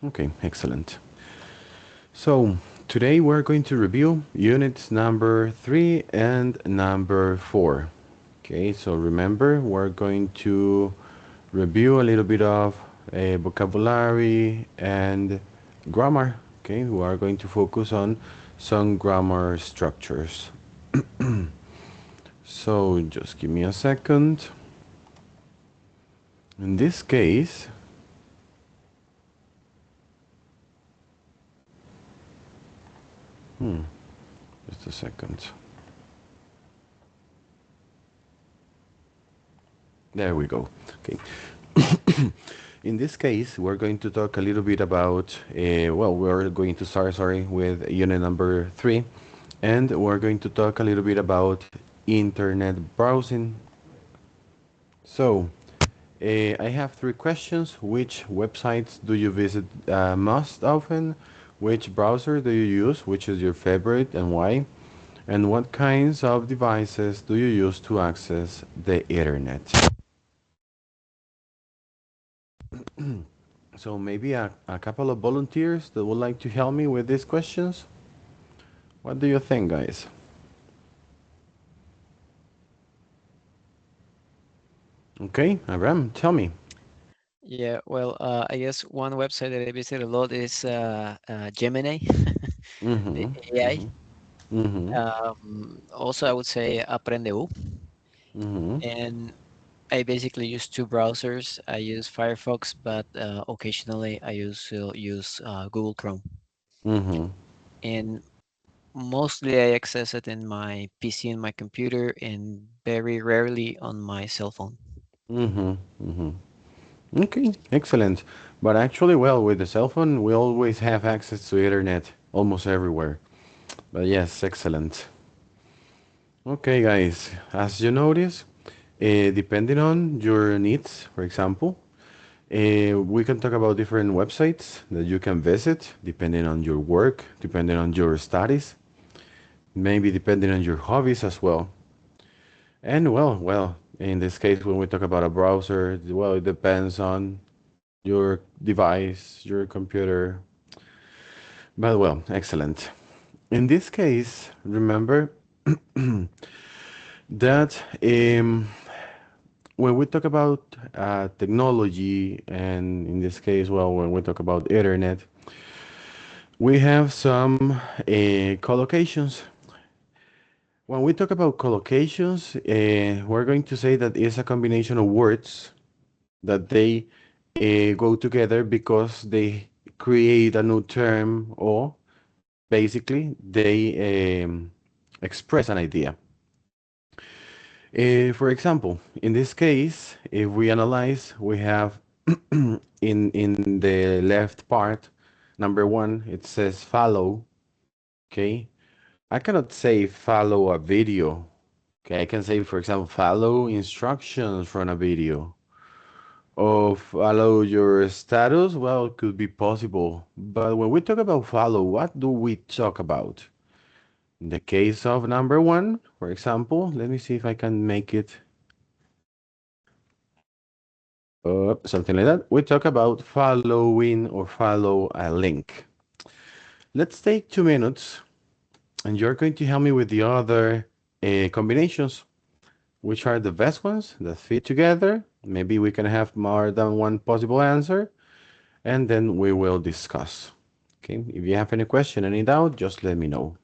Okay, excellent. So today we're going to review units number 3 and number 4. Okay, so remember we're going to review a little bit of vocabulary and grammar. Okay, we are going to focus on some grammar structures. So just give me a second. In this case, just a second. There we go. Okay. In this case, we're going to talk a little bit about, well, we're going to start, sorry, with unit number 3, and we're going to talk a little bit about internet browsing. So, I have 3 questions. Which websites do you visit most often? Which browser do you use? Which is your favorite and why? And what kinds of devices do you use to access the internet? So maybe a couple of volunteers that would like to help me with these questions. What do you think, guys? Okay, Abraham, tell me. Yeah, well, I guess one website that I visit a lot is Gemini, the Mm-hmm. AI. Mm-hmm. Mm-hmm. Also, I would say Aprendeu, Mm-hmm. and I basically use two browsers. I use Firefox, but occasionally I use Google Chrome, Mm-hmm. and mostly I access it in my PC and my computer, and very rarely on my cell phone. Mm-hmm. Mm-hmm. Okay, excellent. But actually, well, with the cell phone, we always have access to internet almost everywhere. But yes, excellent. Okay, guys, as you notice, depending on your needs, for example, we can talk about different websites that you can visit depending on your work, depending on your studies, maybe depending on your hobbies as well. And well, in this case, when we talk about a browser, well, it depends on your device, your computer. But well, excellent. In this case, remember that when we talk about technology, and in this case, well, when we talk about internet, we have some collocations. When we talk about collocations, we're going to say that it's a combination of words that they go together because they create a new term, or basically they express an idea. For example, in this case, if we analyze, we have in the left part, number 1, it says follow. Okay, I cannot say follow a video. Okay, I can say, for example, follow instructions from a video. Or follow your status. Well, it could be possible. But when we talk about follow, what do we talk about? In the case of number 1, for example, let me see if I can make it something like that. We talk about following or follow a link. Let's take 2 minutes and you're going to help me with the other combinations. Which are the best ones that fit together? Maybe we can have more than one possible answer, and then we will discuss. Okay, if you have any question, any doubt, just let me know.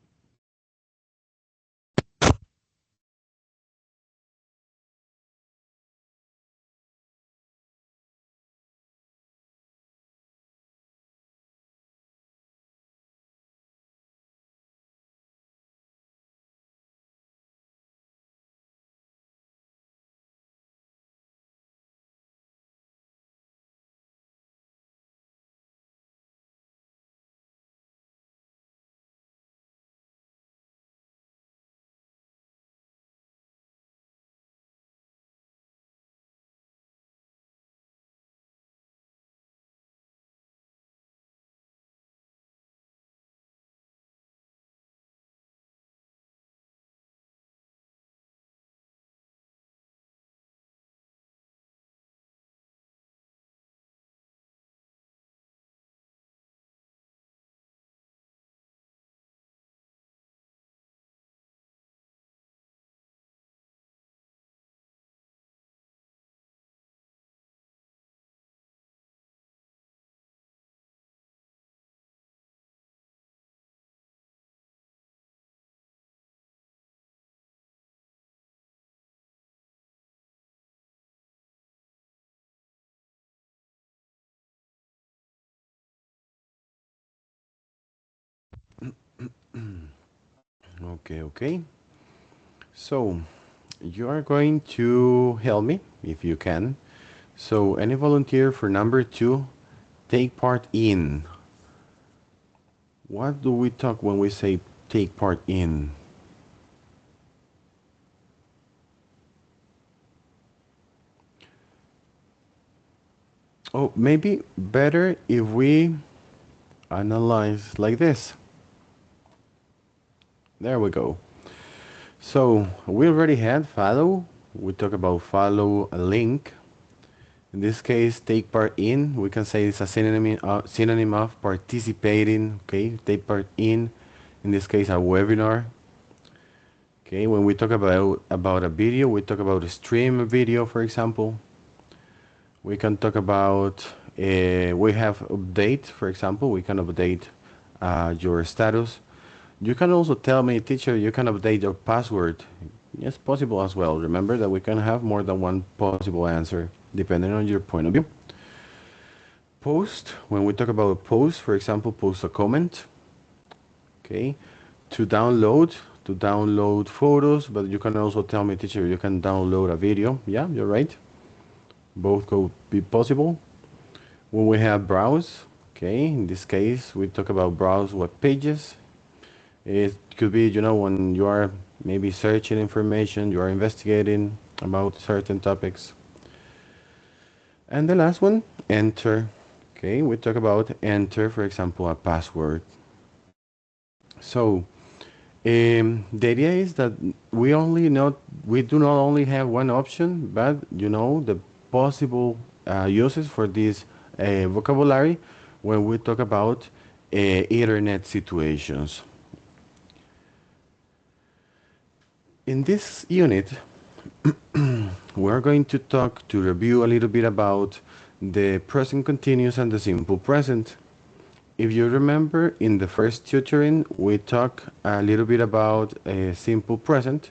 Okay, okay. So you are going to help me if you can. So any volunteer for number two, take part in. What do we talk when we say take part in? Oh, maybe better if we analyze like this. There we go. So we already had follow. We talk about follow a link. In this case, take part in. We can say it's a synonym of participating. Okay, take part in. In this case, a webinar. Okay, when we talk about a video, we talk about a stream video, for example. We can talk about we have update, for example. We can update your status. You can also tell me, teacher, you can update your password. Yes, possible as well. Remember that we can have more than one possible answer depending on your point of view. Post, when we talk about post, for example, post a comment. Okay, to download photos, but you can also tell me, teacher, you can download a video. Yeah, you're right. Both could be possible. When we have browse, okay, in this case, we talk about browse web pages. It could be, when you are maybe searching information, you are investigating about certain topics. And the last one, enter. Okay, we talk about enter, for example, a password. So, the idea is that we do not only have one option, but the possible uses for this vocabulary when we talk about internet situations. In this unit, we're going to review a little bit about the present continuous and the simple present. If you remember, in the first tutoring, we talked a little bit about a simple present,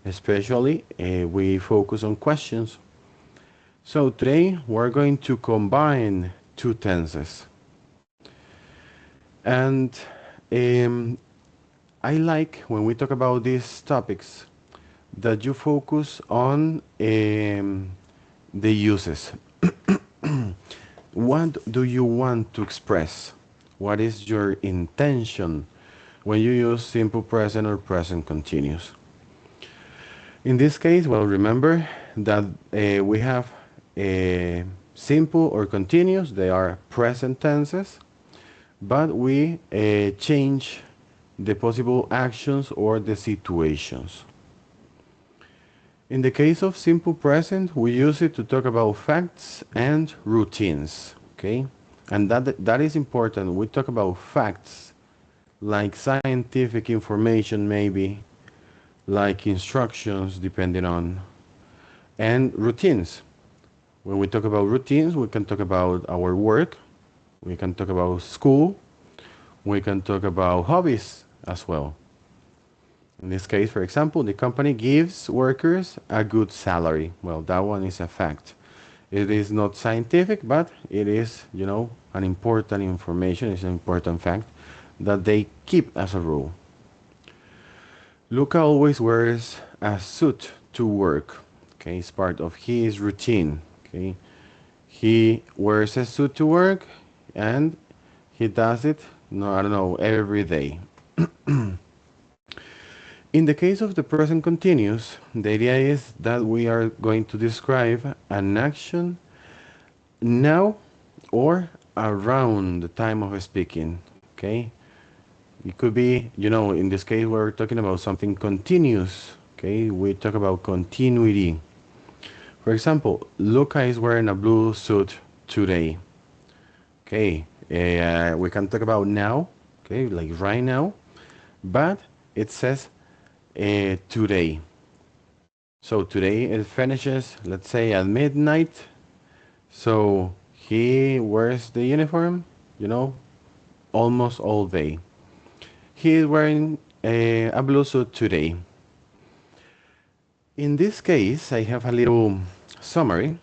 especially we focus on questions. So today we're going to combine two tenses. And um, I like when we talk about these topics that you focus on the uses. What do you want to express? What is your intention when you use simple present or present continuous? In this case, well, remember that we have simple or continuous, they are present tenses, but we change the possible actions or the situations. In the case of simple present, we use it to talk about facts and routines, okay? And that is important. We talk about facts, like scientific information maybe, like instructions depending on, and routines. When we talk about routines, we can talk about our work, we can talk about school, we can talk about hobbies as well. In this case, for example, the company gives workers a good salary. Well, that one is a fact. It is not scientific, but it is, an important information, it's an important fact that they keep as a rule. Luca always wears a suit to work. Okay, it's part of his routine. Okay, he wears a suit to work, and he does it, no, I don't know, every day. In the case of the present continuous, the idea is that we are going to describe an action now or around the time of speaking. Okay, it could be, in this case, we're talking about something continuous. Okay, we talk about continuity. For example, Luca is wearing a blue suit today. Okay, we can talk about now, okay, like right now, but it says today. So today it finishes, let's say, at midnight. So he wears the uniform, you know, almost all day. He is wearing a blue suit today. In this case, I have a little summary.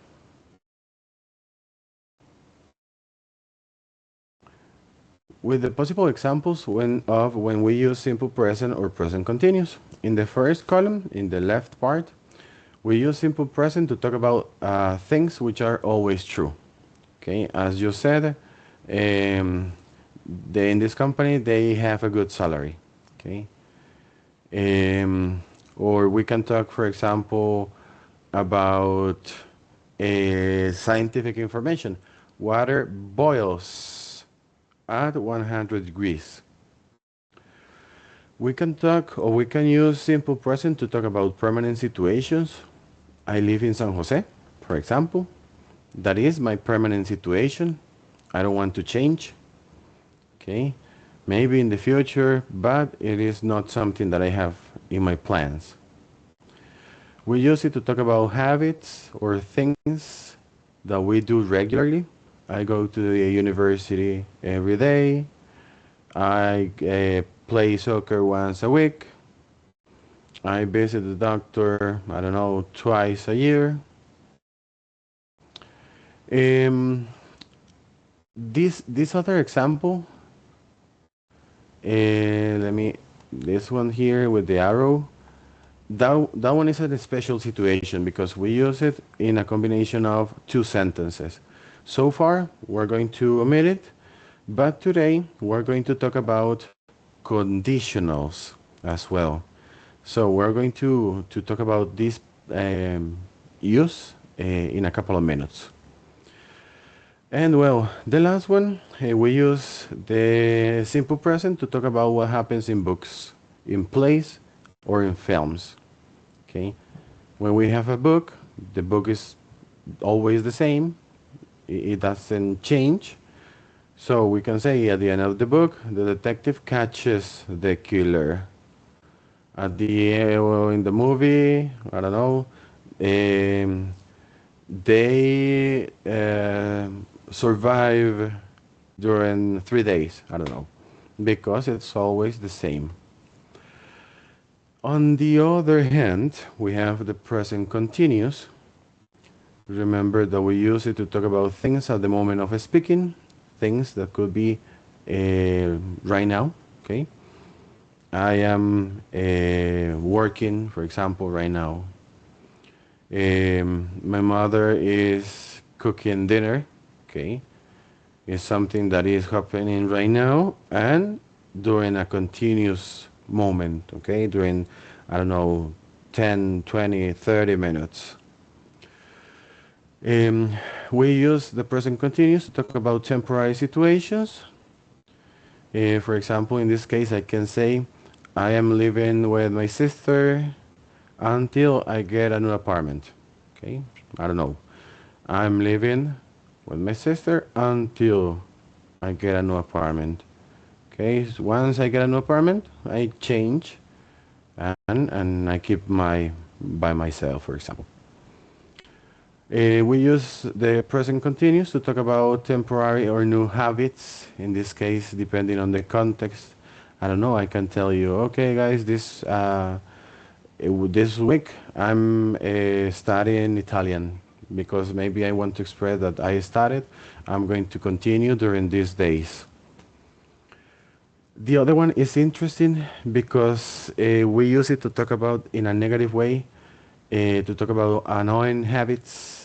with the possible examples when we use simple present or present continuous. In the first column, in the left part, we use simple present to talk about things which are always true. Okay, as you said, um, in this company they have a good salary. Okay, um, or we can talk, for example, about scientific information. Water boils at 100 degrees. We can talk or we can use simple present to talk about permanent situations. I live in San Jose, for example. That is my permanent situation. I don't want to change. Okay. Maybe in the future, but it is not something that I have in my plans. We use it to talk about habits or things that we do regularly. I go to the university every day. I play soccer once a week. I visit the doctor, I don't know, twice a year. Um, this other example, let me, this one here with the arrow, that one is a special situation because we use it in a combination of two sentences. So far, we're going to omit it, but today we're going to talk about conditionals as well. So we're going to talk about this use in a couple of minutes. And well, the last one, we use the simple present to talk about what happens in books, in plays, or in films. Okay, when we have a book, the book is always the same. It doesn't change. So we can say at the end of the book, the detective catches the killer. At in the movie, I don't know, um, they survive during 3 days. I don't know, because it's always the same. On the other hand, we have the present continuous. Remember that we use it to talk about things at the moment of speaking, things that could be right now. Okay, I am working, for example, right now. My mother is cooking dinner. Okay, it's something that is happening right now and during a continuous moment. Okay, during, I don't know, 10, 20, 30 minutes. Um, we use the present continuous to talk about temporary situations. For example, in this case, I can say, I am living with my sister until I get a new apartment. Okay, I don't know. I'm living with my sister until I get a new apartment. Okay, so once I get a new apartment, I change and I keep my by myself, for example. We use the present continuous to talk about temporary or new habits. In this case, depending on the context, I don't know. I can tell you, okay, guys, this week I'm studying Italian because maybe I want to express that I started. I'm going to continue during these days. The other one is interesting because we use it to talk about in a negative way, to talk about annoying habits.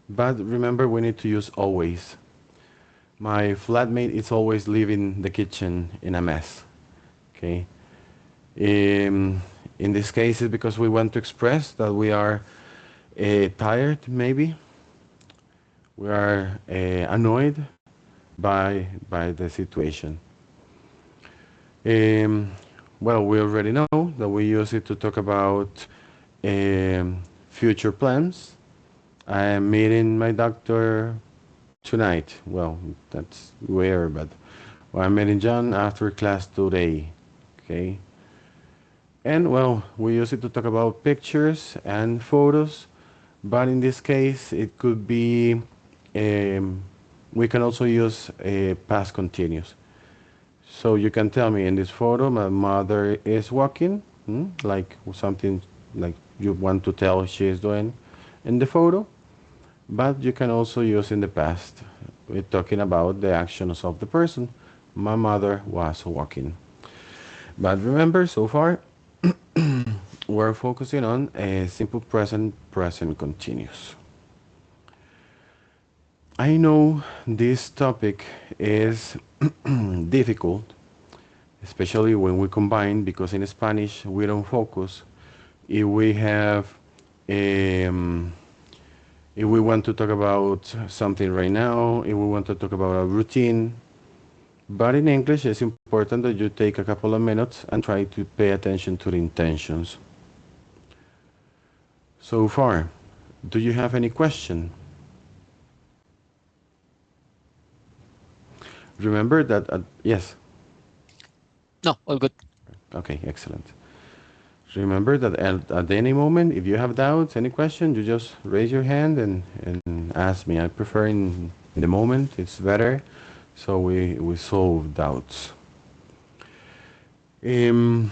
But remember, we need to use always. My flatmate is always leaving the kitchen in a mess. Okay. In this case, it's because we want to express that we are tired, maybe. We are annoyed by the situation. Um, well, we already know that we use it to talk about future plans. I am meeting my doctor tonight. Well, that's weird, but well, I'm meeting John after class today. Okay. And well, we use it to talk about pictures and photos, but in this case, it could be, um, we can also use past continuous. So you can tell me in this photo, my mother is walking, like something like you want to tell she is doing in the photo, but you can also use in the past. We're talking about the actions of the person. My mother was walking. But remember, so far, we're focusing on a simple present, present continuous. I know this topic is difficult, especially when we combine, because in Spanish we don't focus. If we have, um, if we want to talk about something right now, if we want to talk about a routine, but in English it's important that you take a couple of minutes and try to pay attention to the intentions. So far, do you have any question? Remember that, yes, No, all good. okay, excellent. Remember that at any moment, if you have doubts, any question, you just raise your hand and ask me. I prefer in the moment, it's better, so we solve doubts. Um,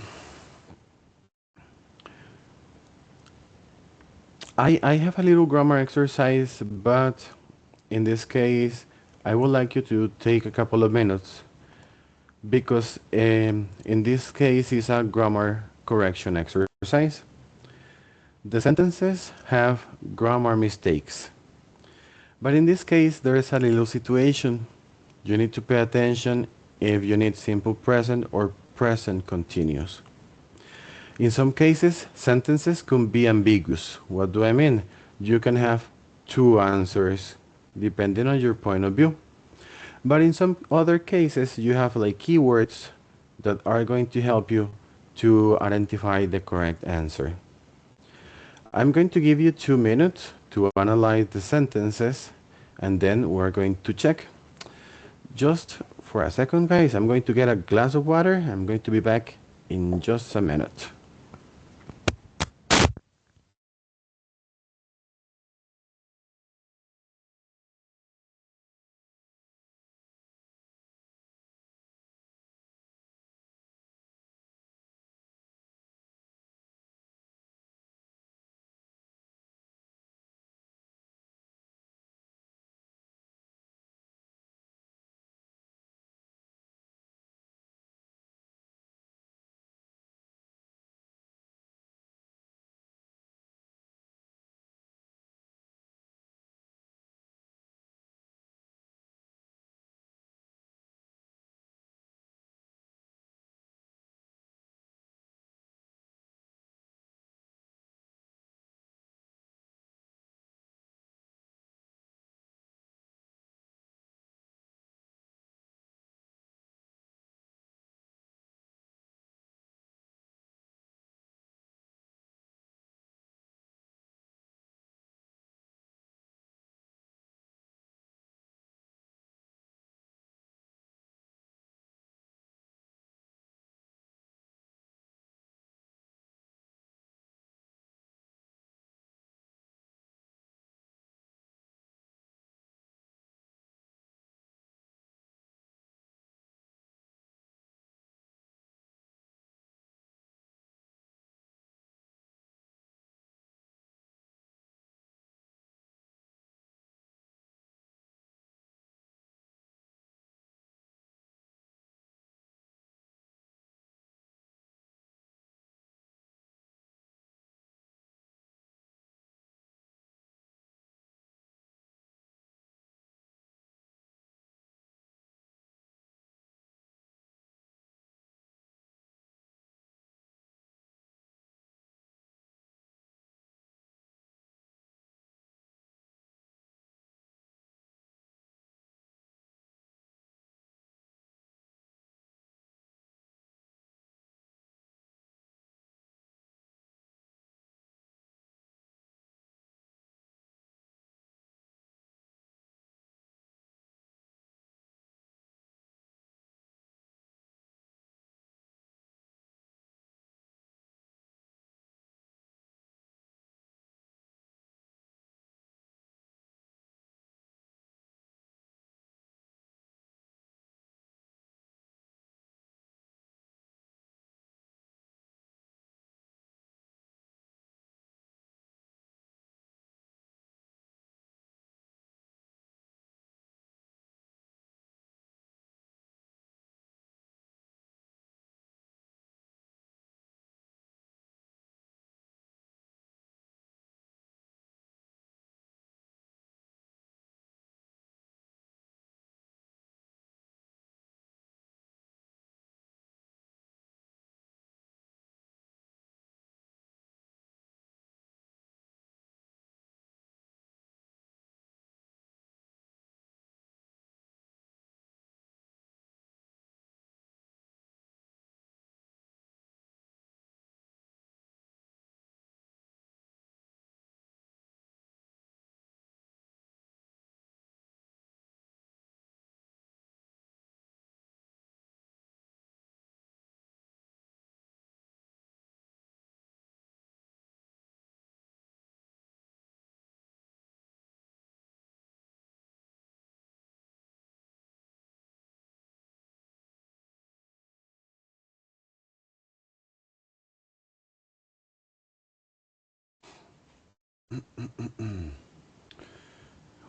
I have a little grammar exercise, but in this case, I would like you to take a couple of minutes because in this case, it's a grammar correction exercise. The sentences have grammar mistakes. But in this case, there is a little situation. You need to pay attention if you need simple present or present continuous. In some cases, sentences can be ambiguous. What do I mean? You can have two answers depending on your point of view. But in some other cases, you have like keywords that are going to help you to identify the correct answer. I'm going to give you 2 minutes to analyze the sentences and then we're going to check. Just for a second, guys, I'm going to get a glass of water. I'm going to be back in just a minute.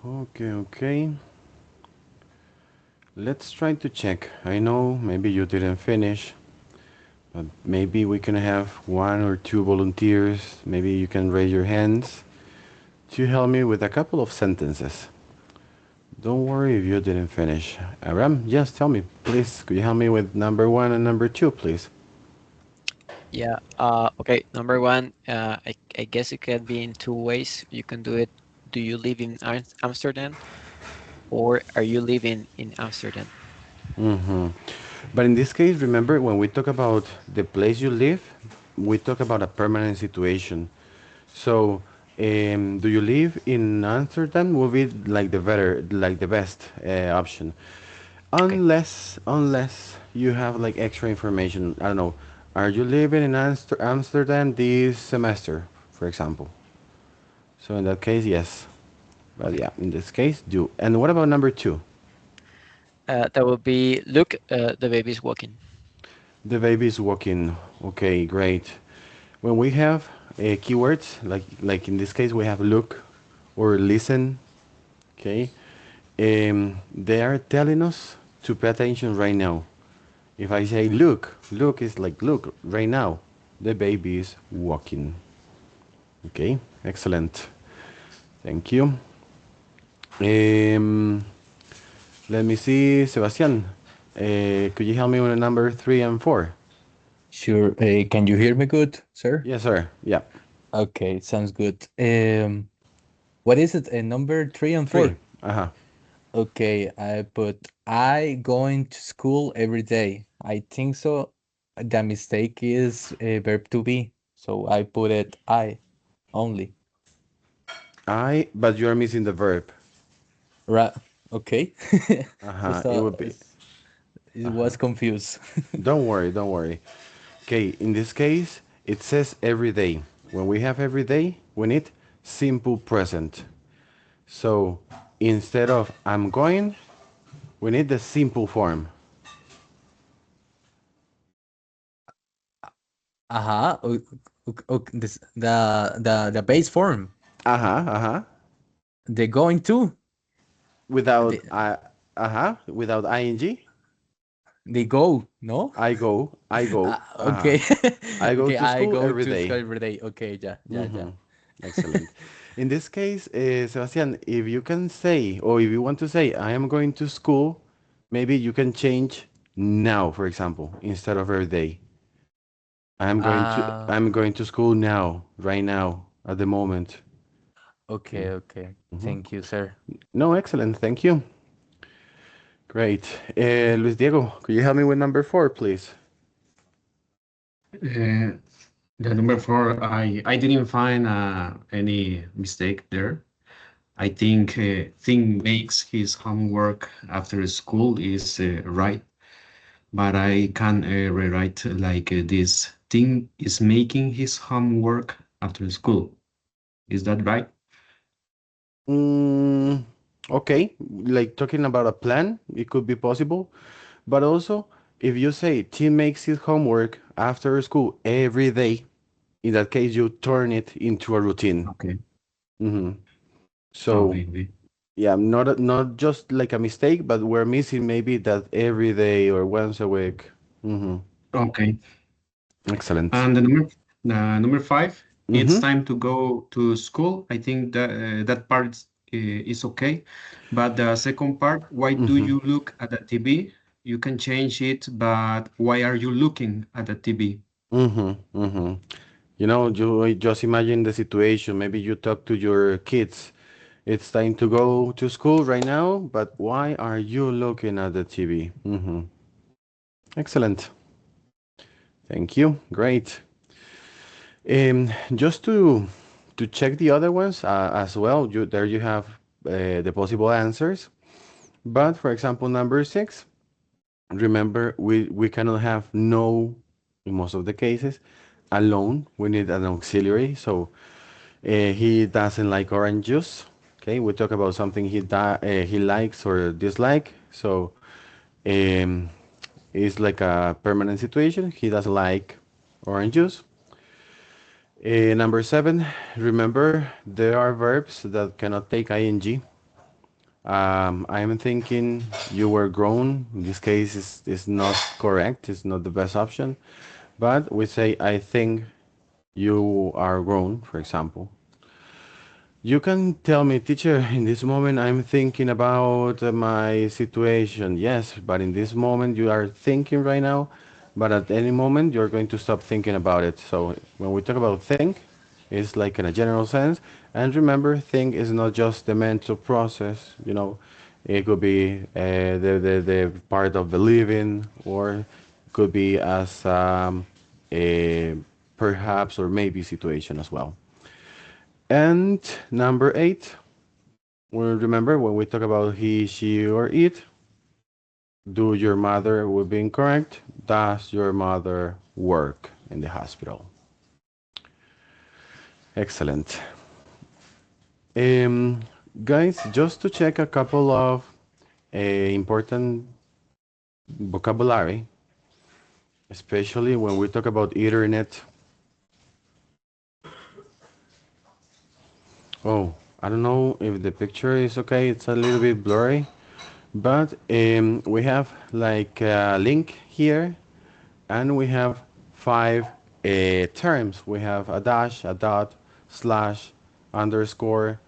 Okay, okay. Let's try to check. I know maybe you didn't finish, but maybe we can have one or two volunteers. Maybe you can raise your hands to help me with a couple of sentences. Don't worry if you didn't finish. Aram, yes, tell me, please. Could you help me with number one and number two, please? Yeah. Okay. Number one, I guess it can be in two ways. You can do it. Do you live in Amsterdam, or are you living in Amsterdam? Mm-hmm. But in this case, remember when we talk about the place you live, we talk about a permanent situation. So, do you live in Amsterdam? Will be like the better, like the best option. Okay. Unless you have like extra information. I don't know. Are you living in Amsterdam this semester, for example? So in that case, yes. But Okay. yeah, in this case, do. And what about number two? That would be look. The baby's walking. The baby is walking. Okay, great. When we have keywords, like in this case, we have look or listen. Okay, they are telling us to pay attention right now. If I say look, look is like look right now. The baby is walking. Okay, excellent. Thank you. Um, Let me see, Sebastian. Could you help me with number three and four? Sure. Can you hear me good, sir? Yes, sir. Yeah, Okay, sounds good. What is it? Number three and three. four. Uh huh. Okay, I put I going to school every day. I think so. The mistake is a verb to be, so I put it I only. But you are missing the verb. Right. Okay. Uh Just huh. It would be. it Uh huh. was confused. Don't worry, don't worry. Okay, in this case, it says every day. When we have every day, we need simple present. So instead of I'm going, we need the simple form. Uh-huh. This the base form. Uh huh, uh huh. They're going to. Without They without ing. they go, no? I go. Uh huh. Okay. I go Okay, to I school go every to school day. every day. Okay, yeah, yeah, yeah. Mm-hmm. Excellent. In this case, Sebastian, if you can say, or if you want to say, I am going to school, maybe you can change now, for example, instead of every day. Uh, I'm going to school now, right now, at the moment. okay, Okay. okay. Hmm. Thank you, sir. No, excellent. Thank you. Great. Luis Diego, could you help me with number four, please? Uh, the number four, I didn't find any mistake there. I think thing makes his homework after school is right, but I can rewrite like this thing is making his homework after school. Is that right? Mm, okay, like talking about a plan, it could be possible. But also, if you say Tim makes his homework after school every day, in that case, you turn it into a routine. Okay. Hmm. So, Okay. Okay. yeah, not just like a mistake, but we're missing maybe that every day or once a week. Hmm. Okay. Excellent. And number five, it's Hmm. time to go to school. I think that that part is okay. But the second part, why do Hmm. you look at the TV? You can change it, but why are you looking at the TV? Hmm. Hmm. You know, you just imagine the situation. Maybe you talk to your kids. It's time to go to school right now, but why are you looking at the TV? Hmm. Excellent. Thank you. Great. Just to check the other ones as well. There you have the possible answers. But for example, number six. Remember, we cannot have no in most of the cases alone. We need an auxiliary. So he doesn't like orange juice. Okay, we talk about something he likes or dislike. So um, it's like a permanent situation. He doesn't like orange juice. Number seven, remember there are verbs that cannot take ing. I'm thinking you were grown. In this case, is not correct. It's not the best option. But we say, I think you are grown, for example. You can tell me, teacher, in this moment I'm thinking about my situation. Yes, but in this moment you are thinking right now, but at any moment you're going to stop thinking about it. So when we talk about think, it's like in a general sense. And remember, think is not just the mental process, you know, it could be the part of believing, or it could be as a perhaps or maybe situation as well. And number eight, well, remember when we talk about he, she, or it, do your mother would be incorrect. Does your mother work in the hospital? Excellent. Um, Guys, just to check a couple of important vocabulary, especially when we talk about internet. Oh, I don't know if the picture is okay. It's a little bit blurry, but we have like a link here and we have five terms. We have a dash, a dot, slash, underscore,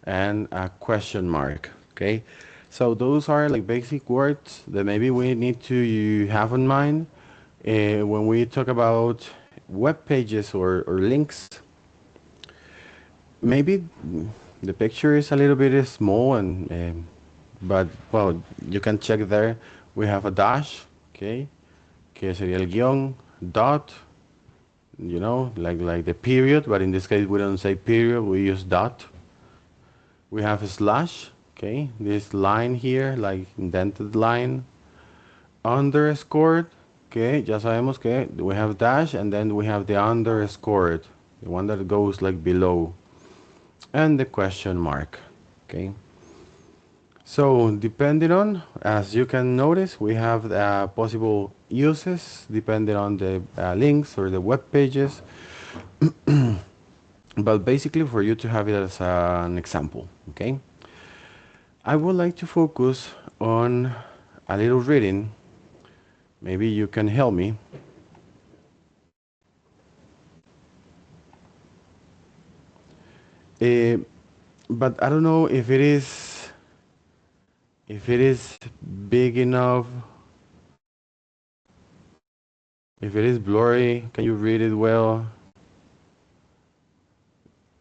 and a question mark. Okay, so those are like basic words that maybe we need to have in mind when we talk about web pages or links. Maybe the picture is a little bit small and but well, you can check there. We have a dash, okay, que sería el guión, dot, you know, like the period, but in this case we don't say period, we use dot. We have a slash, okay, this line here, like indented line, underscore, okay, ya sabemos que we have dash and then we have the underscore, the one that goes like below, and the question mark, okay. So depending on, as you can notice, we have possible uses depending on the links or the web pages. But basically for you to have it as an example, okay? I would like to focus on a little reading. Maybe you can help me. Uh, but I don't know if it is big enough, if it is blurry. Can you read it well?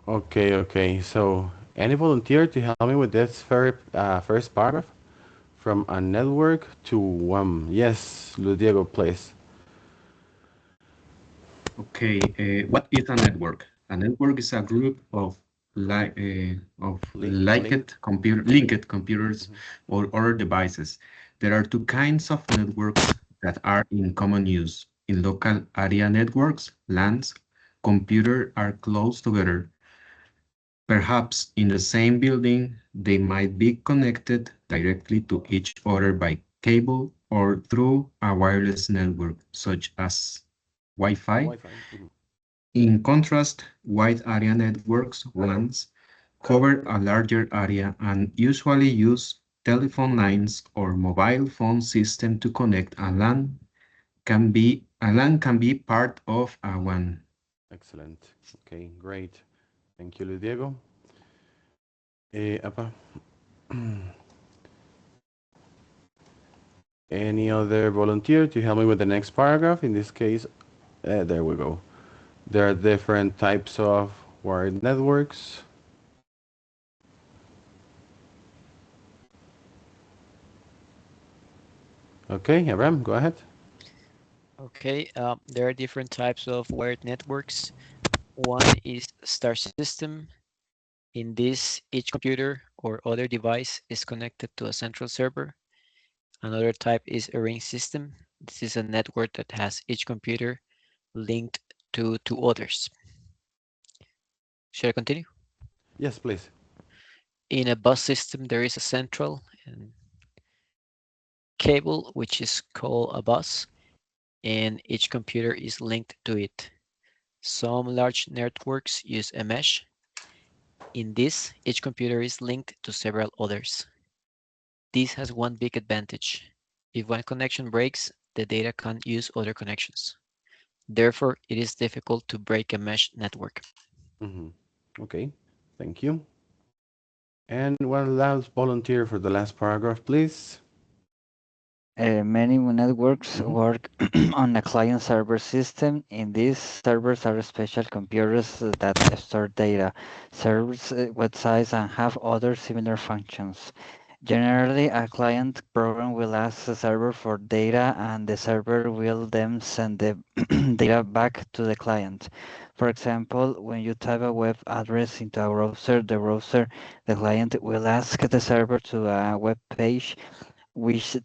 Okay, okay. So any volunteer to help me with this first paragraph? From a network to one. Yes, Ludiego, please. Okay, what is a network? A network is a group of Linked. linked computers or other devices. There are two kinds of networks that are in common use. In local area networks, LANs, computers are close together. Perhaps in the same building, they might be connected directly to each other by cable or through a wireless network, such as Wi-Fi. Wi-Fi. In contrast, wide area networks, WANs, cover a larger area and usually use telephone lines or mobile phone system to connect. A LAN can be part of a WAN. Excellent. Okay, great. Thank you, Ludiego. Apa, any other volunteer to help me with the next paragraph? In this case, there we go. There are different types of wired networks. Okay, Abraham, go ahead. Okay, there are different types of wired networks. One is star system. In this, each computer or other device is connected to a central server. Another type is a ring system. This is a network that has each computer linked to others. Should I continue? Yes, please. In a bus system, there is a central and cable, which is called a bus, and each computer is linked to it. Some large networks use a mesh. In this, each computer is linked to several others. This has one big advantage. If one connection breaks, the data can't use other connections. Therefore, it is difficult to break a mesh network. Hmm. Okay, thank you. And one last volunteer for the last paragraph, please. Many networks Hmm. work on a client-server system. In these servers are special computers that store data, serve websites, and have other similar functions. Generally, a client program will ask the server for data, and the server will then send the data back to the client. For example, when you type a web address into a browser, the client will ask the server to a web page which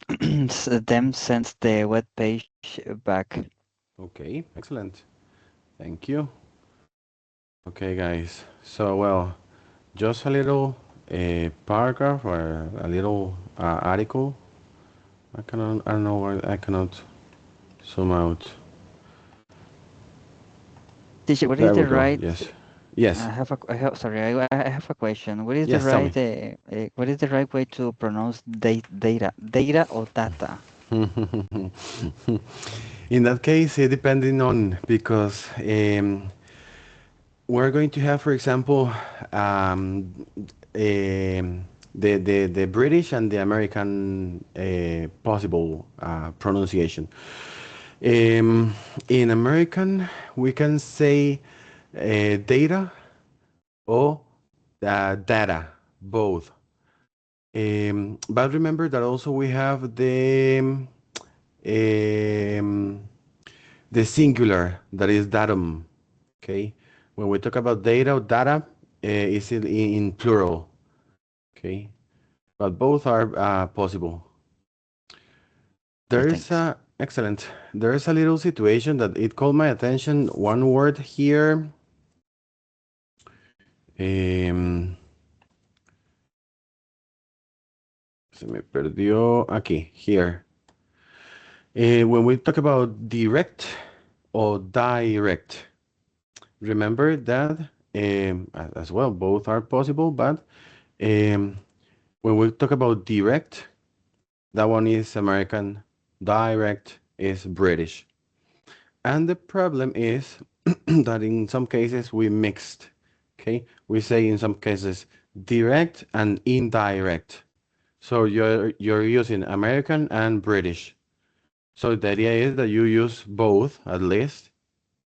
then sends the web page back. Okay, excellent. Thank you. Okay, guys. So, well, just a little paragraph or a little article. I don't know why I cannot zoom out. Teacher, what is There we the go. right? Yes. Yes. I have sorry, I have a question. Yes, tell me. What is the right way to pronounce data or data? In that case, depending on because we're going to have, for example, the British and the American possible pronunciation. In American, we can say data or data, both. But remember that also we have um, the singular, that is datum. Okay, when we talk about data or data, is in plural. Okay, but both are possible. Okay, There is thanks. a excellent. There is a little situation that it called my attention. One word here. Um, Se me perdió aquí. Here. When we talk about direct or direct, remember that as well. Both are possible, but um, when we talk about direct, that one is American. Direct is British. And the problem is that in some cases we mixed. Okay, we say in some cases direct and indirect. So you're using American and British. So the idea is that you use both at least.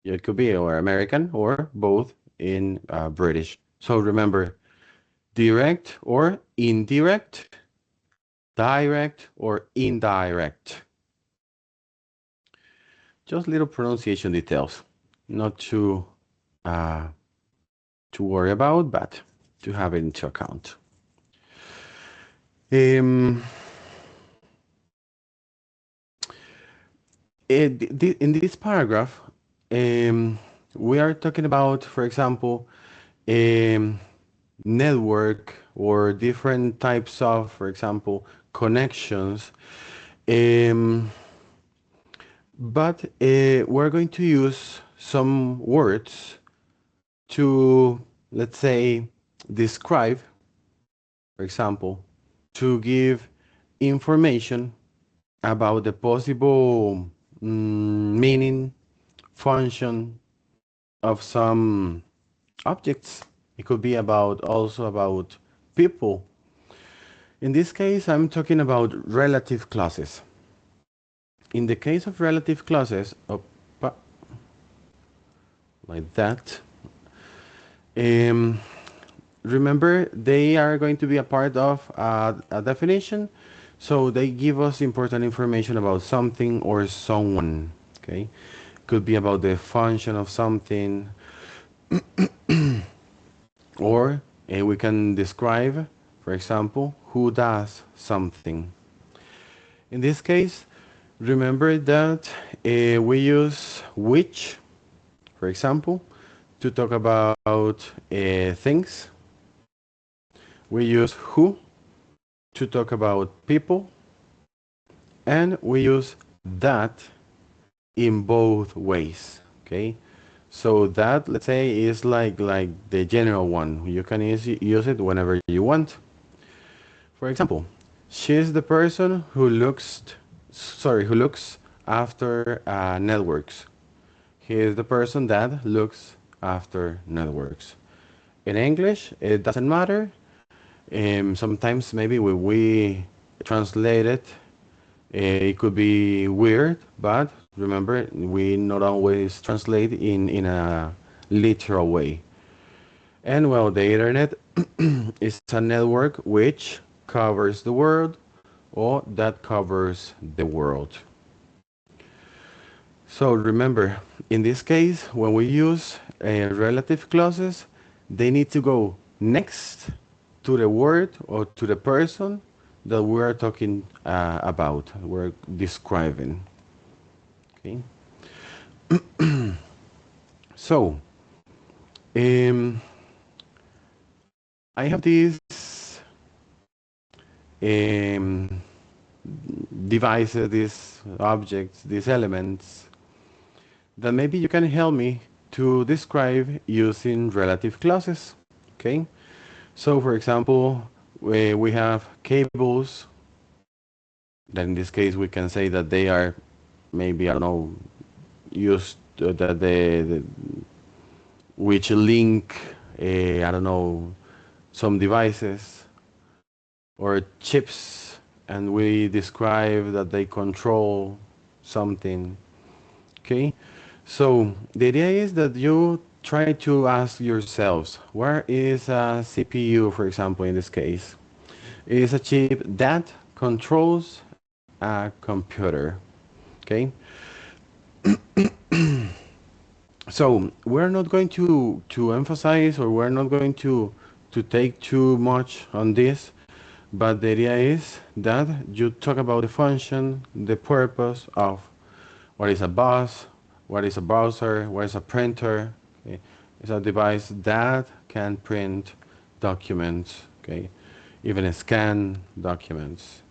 It could be or American or both in British. So remember, direct or indirect, direct or indirect. Just little pronunciation details, not uh, to worry about, but to have it into account. Um, in this paragraph, um, we are talking about, for example, um, network or different types of, for example, connections. Um, but we're going to use some words to, let's say, describe, for example, to give information about the possible meaning, function of some objects. It could be about also about people. In this case, I'm talking about relative clauses. In the case of relative clauses, like that, um, remember they are going to be a part of a definition, so they give us important information about something or someone. Okay, could be about the function of something, or we can describe, for example, who does something. In this case, remember that we use which, for example, to talk about things. We use who to talk about people, and we use that in both ways. Okay, So that, let's say, is like the general one. You can use it whenever you want. For example, she's the person who looks after networks. He is the person that looks after networks. In English, it doesn't matter. Sometimes maybe when we translate it, it could be weird, but remember, we not always translate in a literal way. And well, the internet is a network which covers the world or that covers the world. So remember, in this case, when we use relative clauses, they need to go next to the word or to the person that we are talking about, we're describing. Okay. So, um, I have these um, devices, these objects, these elements that maybe you can help me to describe using relative clauses. Okay. So, for example, we have cables. That in this case, we can say that they are maybe, I don't know, used that which link, I don't know, some devices or chips, and we describe that they control something. Okay, so the idea is that you try to ask yourselves, where is a CPU, for example, in this case? It is a chip that controls a computer. Okay, so we're not going to emphasize, or we're not going to take too much on this, but the idea is that you talk about the function, the purpose of what is a bus, what is a browser, what is a printer. Okay? It's a device that can print documents, okay, even scan documents.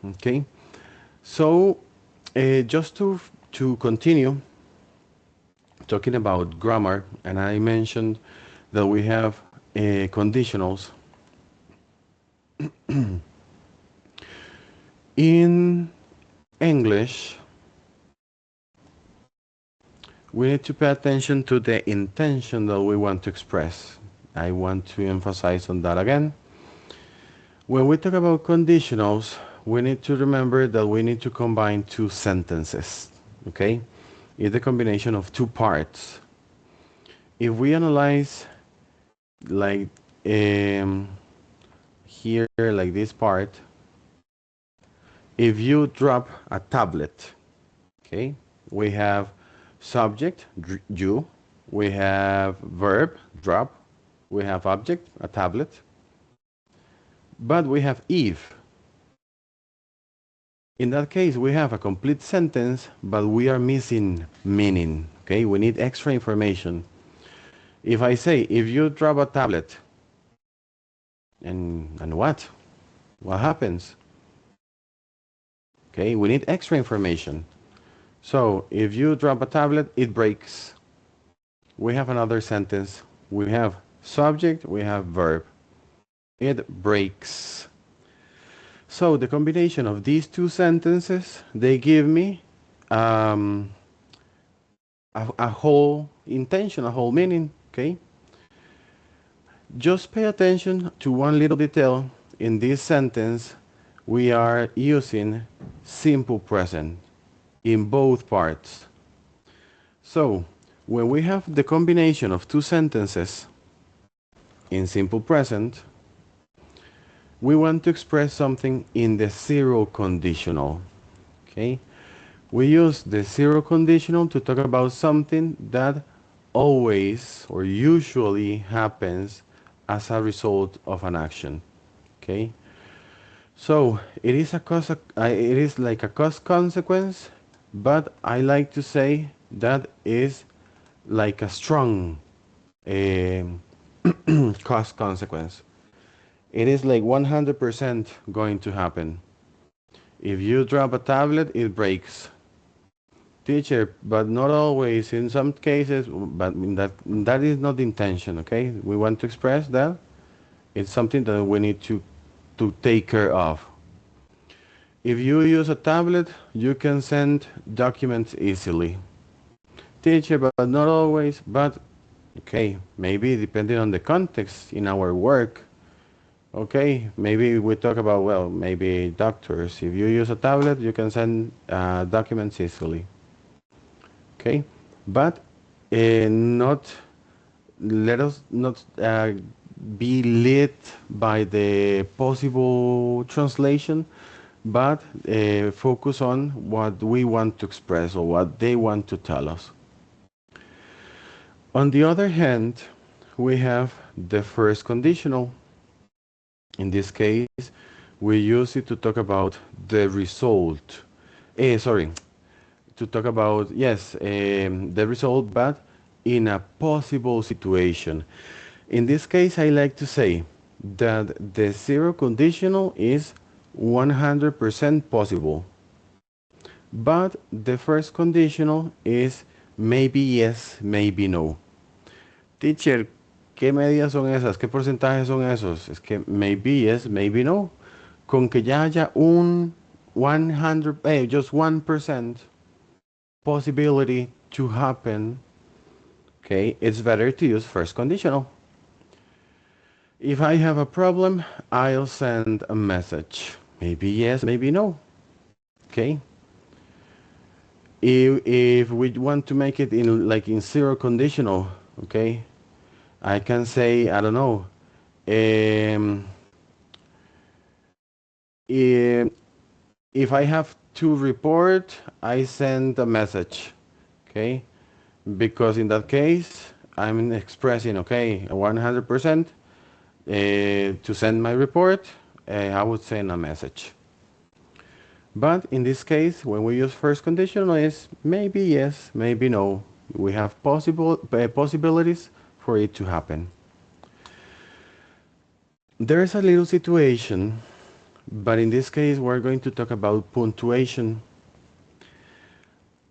Okay, so just to continue talking about grammar, and I mentioned that we have conditionals. In English, we need to pay attention to the intention that we want to express. I want to emphasize on that again. When we talk about conditionals, we need to remember that we need to combine two sentences. Okay? It's the combination of two parts. If we analyze like here, like this part, if you drop a tablet, okay, we have subject, you, we have verb, drop, we have object, a tablet, but we have if. In that case, we have a complete sentence, but we are missing meaning, okay? We need extra information. If I say, if you drop a tablet, and what? What happens? Okay, we need extra information. So, if you drop a tablet, it breaks. We have another sentence. We have subject, we have verb. It breaks. So the combination of these two sentences, they give me um, a whole intention, a whole meaning, okay? Just pay attention to one little detail. In this sentence, we are using simple present in both parts. So when we have the combination of two sentences in simple present, we want to express something in the zero conditional. Okay? We use the zero conditional to talk about something that always or usually happens as a result of an action. Okay? So it is a cause. It is like a cause consequence, but I like to say that is like a strong um, cause consequence. It is like 100% going to happen. If you drop a tablet, it breaks. Teacher, but not always. In some cases, but that is not the intention. Okay, we want to express that it's something that we need to take care of. If you use a tablet, you can send documents easily. Teacher, but not always. But okay, maybe depending on the context in our work. Okay, maybe we talk about, well, maybe doctors. If you use a tablet, you can send documents easily. Okay, but not let us not be led by the possible translation, but focus on what we want to express or what they want to tell us. On the other hand, we have the first conditional. In this case, we use it to talk about the result. Sorry, to talk about, yes, the result, but in a possible situation. In this case, I like to say that the zero conditional is 100% possible, but the first conditional is maybe yes, maybe no. Teacher, ¿qué medidas son esas? ¿Qué porcentajes son esos? Es que maybe yes, maybe no. Con que ya haya un 100, just 1% possibility to happen, okay, it's better to use first conditional. If I have a problem, I'll send a message. Maybe yes, maybe no. Okay. If we want to make it in like in zero conditional, okay, I can say, I don't know. Um, if, if I have to report, I send a message. Okay. Because in that case, I'm expressing, okay, 100% to send my report, I would send a message. But in this case, when we use first conditional, is maybe yes, maybe no. We have possibilities for it to happen. There's a little situation, but in this case, we're going to talk about punctuation.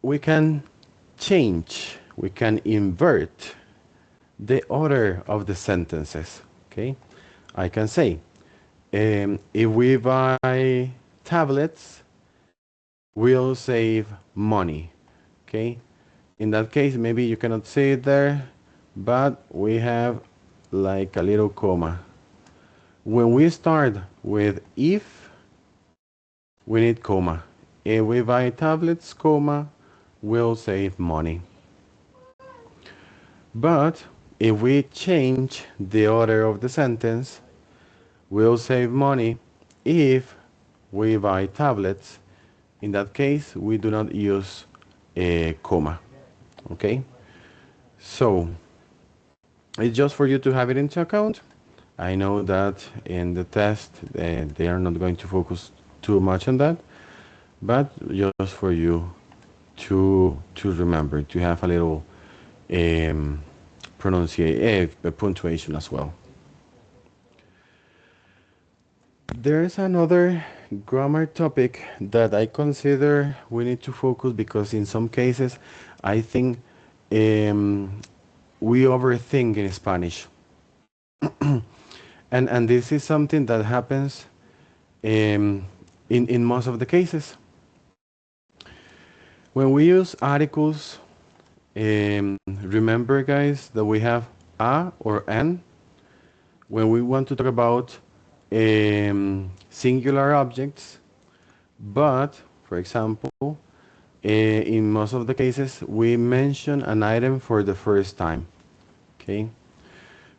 We can change, we can invert the order of the sentences. Okay, I can say, if we buy tablets, we'll save money. Okay, in that case, maybe you cannot see it there, but we have like a little comma. When we start with if, we need comma. If we buy tablets, comma, we'll save money. But if we change the order of the sentence, we'll save money if we buy tablets. In that case, we do not use a comma. Okay? So, it's just for you to have it into account. I know that in the test, they are not going to focus too much on that, but just for you to remember, to have a little um, punctuation as well. There's another grammar topic that I consider we need to focus because in some cases I think um, we overthink in Spanish. And this is something that happens in most of the cases. When we use articles, remember guys that we have a or an when we want to talk about singular objects, but for example, in most of the cases, we mention an item for the first time. Okay,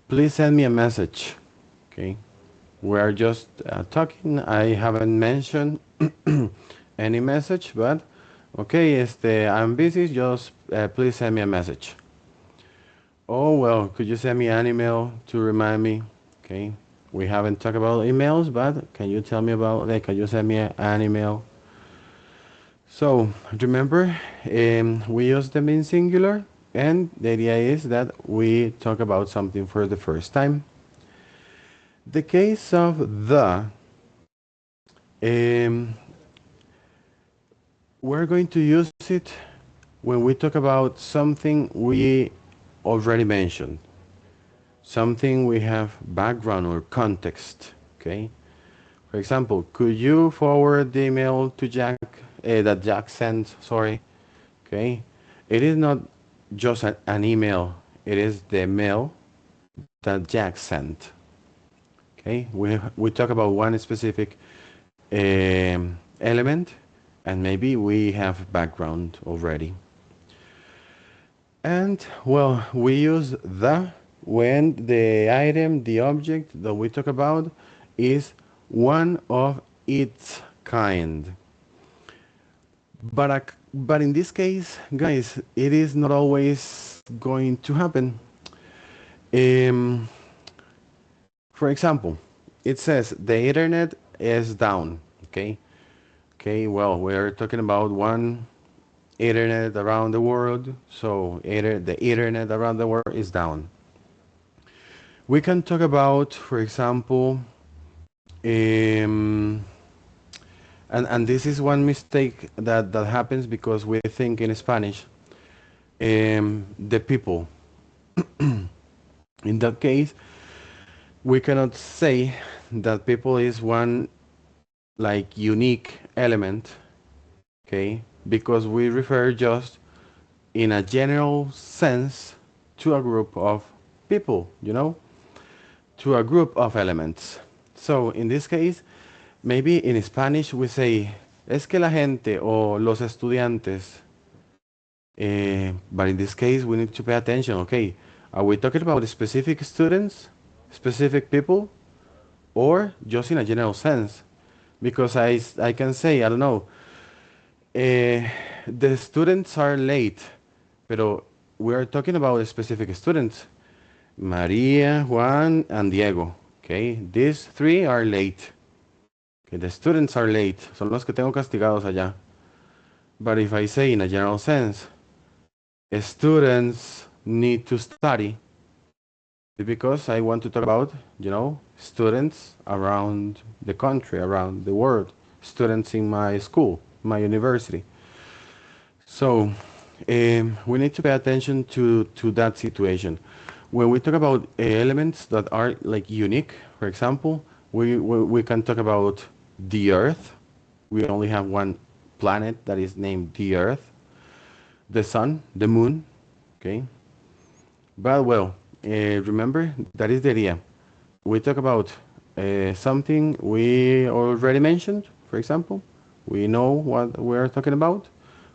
please send me a message. Okay, we are just talking. I haven't mentioned any message, but okay, I'm busy. Just please send me a message. Oh well, could you send me an email to remind me? Okay, we haven't talked about emails, but can you tell me about? Like, can you send me an email? So remember, we use them in singular, and the idea is that we talk about something for the first time. The case of um, we're going to use it when we talk about something we already mentioned, something we have background or context, okay? For example, could you forward the email to Jack that Jack sent? Sorry, okay. It is not just an email. It is the mail that Jack sent. Okay, we talk about one specific element, and maybe we have background already. And well, we use the when the item, the object that we talk about is one of its kind. But in this case, guys, it is not always going to happen. Um, for example, it says the internet is down. Okay. Okay. Well, we're talking about one internet around the world. So the internet around the world is down. We can talk about, for example, um, and this is one mistake that happens because we think in Spanish, the people. In that case, we cannot say that people is one like unique element, okay? Because we refer just in a general sense to a group of people, to a group of elements. So in this case, maybe in Spanish we say, es que la gente o los estudiantes, but in this case we need to pay attention, okay? Are we talking about specific students, specific people, or just in a general sense? Because I can say, I don't know, the students are late, pero we are talking about specific students. Maria, Juan, and Diego. Okay, these three are late. Okay, the students are late. Son los que tengo castigados allá. But if I say in a general sense, students need to study, because I want to talk about, students around the country, around the world, students in my school, my university. So we need to pay attention to that situation. When we talk about elements that are like unique, for example, we can talk about the Earth. We only have one planet that is named the Earth, the Sun, the Moon. Okay, but well, remember that is the idea. We talk about something we already mentioned, for example, we know what we're talking about,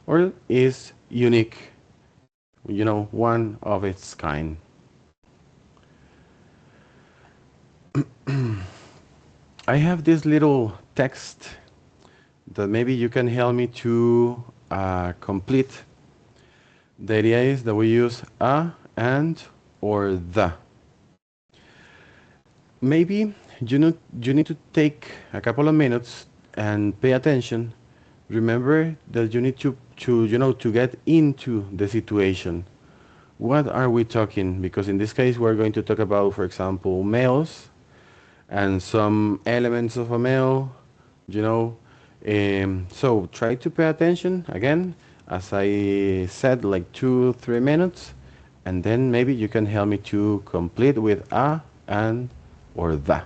or is unique, one of its kind. I have this little text that maybe you can help me to complete. The idea is that we use a, and, or the. Maybe you need to take a couple of minutes and pay attention. Remember that you need to get into the situation. What are we talking? Because in this case, we're going to talk about, for example, males and some elements of a male, you know. So try to pay attention again, as I said, like 2-3 minutes, and then maybe you can help me to complete with a, and, or the.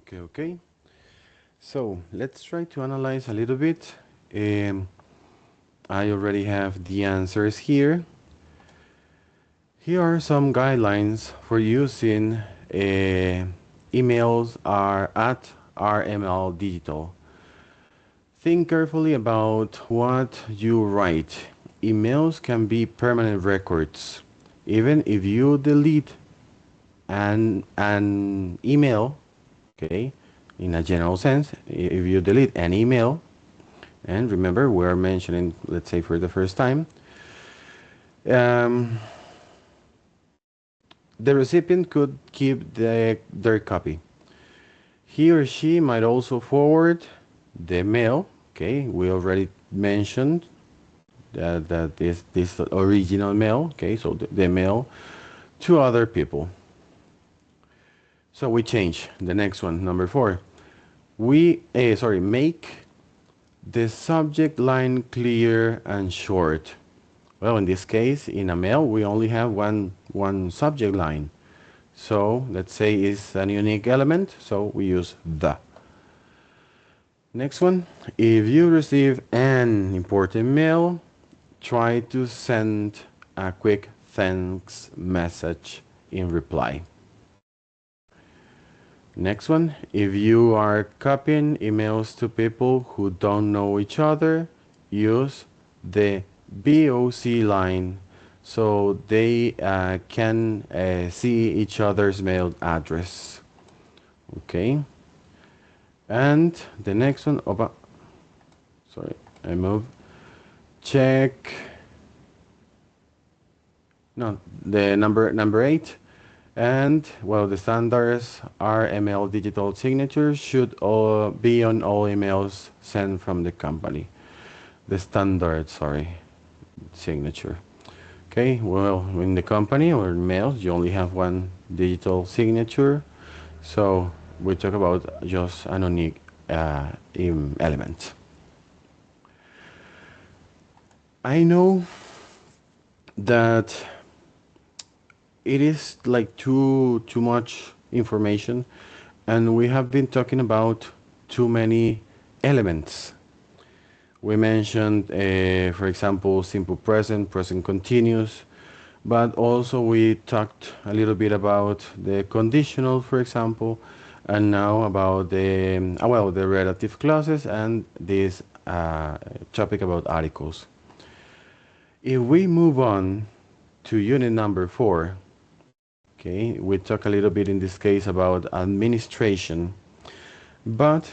Okay, okay. So let's try to analyze a little bit. Um, I already have the answers here. Here are some guidelines for using emails are at RML Digital. Think carefully about what you write. Emails can be permanent records. Even if you delete an email, okay, in a general sense, if you delete an email, and remember we're mentioning, let's say for the first time, um, the recipient could keep their copy. He or she might also forward the mail. Okay, we already mentioned that this original mail. Okay, so the mail to other people. So we change the next one, number 4. Make the subject line clear and short. Well, in this case, in a mail, we only have one subject line. So let's say it's a unique element, so we use the. Next one, if you receive an important mail, try to send a quick thanks message in reply. Next one, if you are copying emails to people who don't know each other, use the BOC line so they can see each other's mail address. Okay. And the next one, sorry, I move. Check. No, the number 8. And well, the standards RML digital signatures should all be on all emails sent from the company. The standard, sorry, signature. Okay, well, in the company or mails, you only have one digital signature. So we talk about just an unique element. I know that it is like too much information, and we have been talking about too many elements. We mentioned, for example, simple present, present continuous, but also we talked a little bit about the conditional, for example, and now about the well, the relative clauses and this topic about articles. If we move on to unit number 4, okay, we talk a little bit in this case about administration, but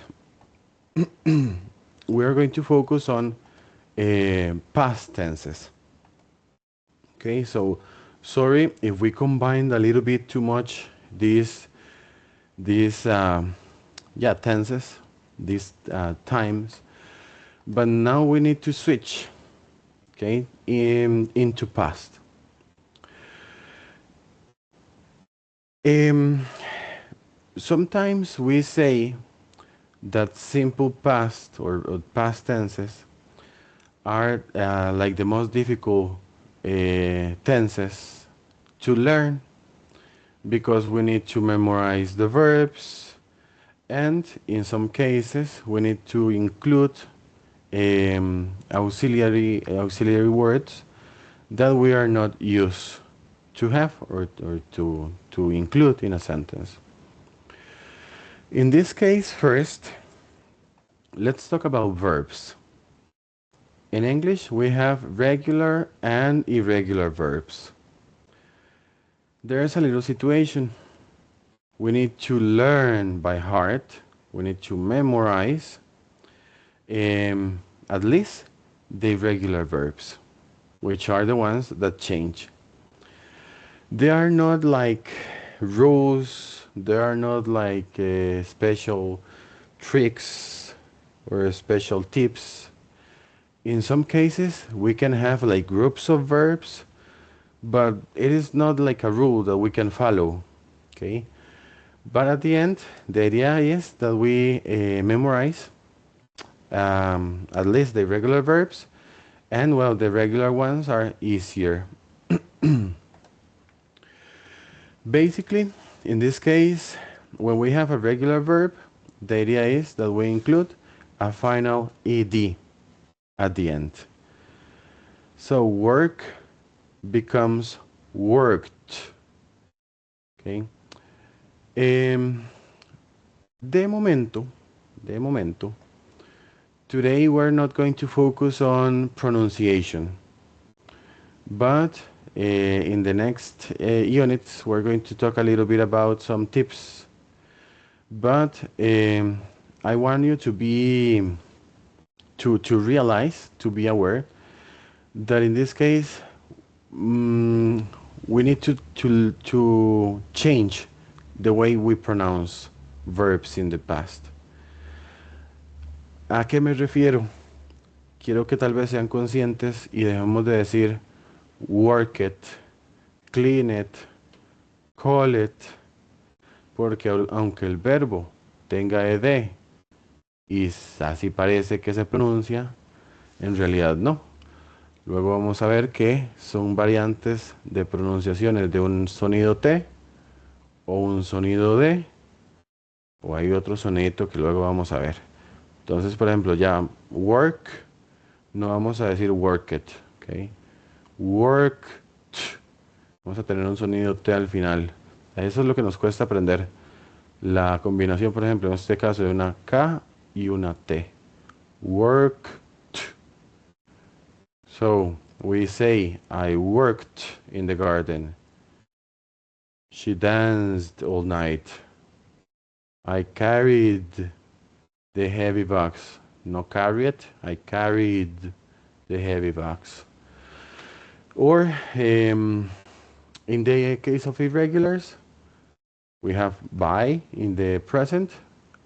we are going to focus on past tenses. Okay, so sorry if we combined a little bit too much these yeah, tenses, these times, but now we need to switch, okay, into past. Um, Sometimes we say that simple past or past tenses are like the most difficult tenses to learn because we need to memorize the verbs, and in some cases we need to include auxiliary words that we are not used to have or to include in a sentence. In this case, first, let's talk about verbs. In English, we have regular and irregular verbs. There's a little situation. We need to learn by heart, we need to memorize at least the irregular verbs, which are the ones that change. They are not like rules, they are not like special tricks or special tips. In some cases, we can have like groups of verbs, but it is not like a rule that we can follow. Okay? But at the end, the idea is that we memorize at least the regular verbs, and well, the regular ones are easier. Basically, in this case, when we have a regular verb, the idea is that we include a final ed at the end. So work becomes worked. Okay. Um, de momento, de momento, today we're not going to focus on pronunciation, but in the next units we're going to talk a little bit about some tips. But I want you to be to realize, to be aware that in this case mm, we need to change the way we pronounce verbs in the past. ¿A qué me refiero? Quiero que tal vez sean conscientes y dejemos de decir work it, clean it, call it, porque aunque el verbo tenga ed y así parece que se pronuncia, en realidad no. Luego vamos a ver que son variantes de pronunciaciones de un sonido T o un sonido D, o hay otro sonito que luego vamos a ver. Entonces, por ejemplo, ya work, no vamos a decir work it, ¿ok? Work, vamos a tener un sonido T al final. Eso es lo que nos cuesta aprender. La combinación, por ejemplo, en este caso de una K y una T. Work. So, we say, I worked in the garden. She danced all night. I carried the heavy box. No carry it, I carried the heavy box. Or in the case of irregulars, we have buy in the present,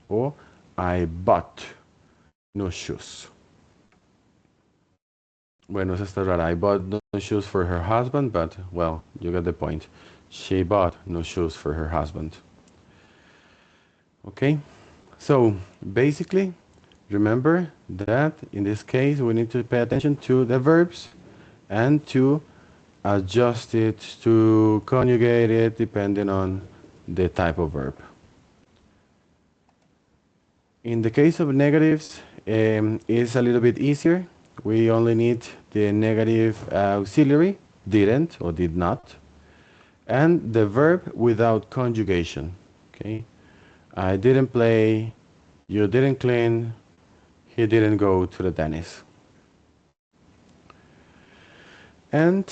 or I bought no shoes. Bueno, esa está rara. I bought no shoes for her husband, but well, you get the point. She bought no shoes for her husband. Okay, so basically, remember that in this case we need to pay attention to the verbs and to adjust it, to conjugate it depending on the type of verb. In the case of negatives, it's a little bit easier. We only need the negative auxiliary, didn't or did not, and the verb without conjugation. Okay, I didn't play, you didn't clean, he didn't go to the dentist. And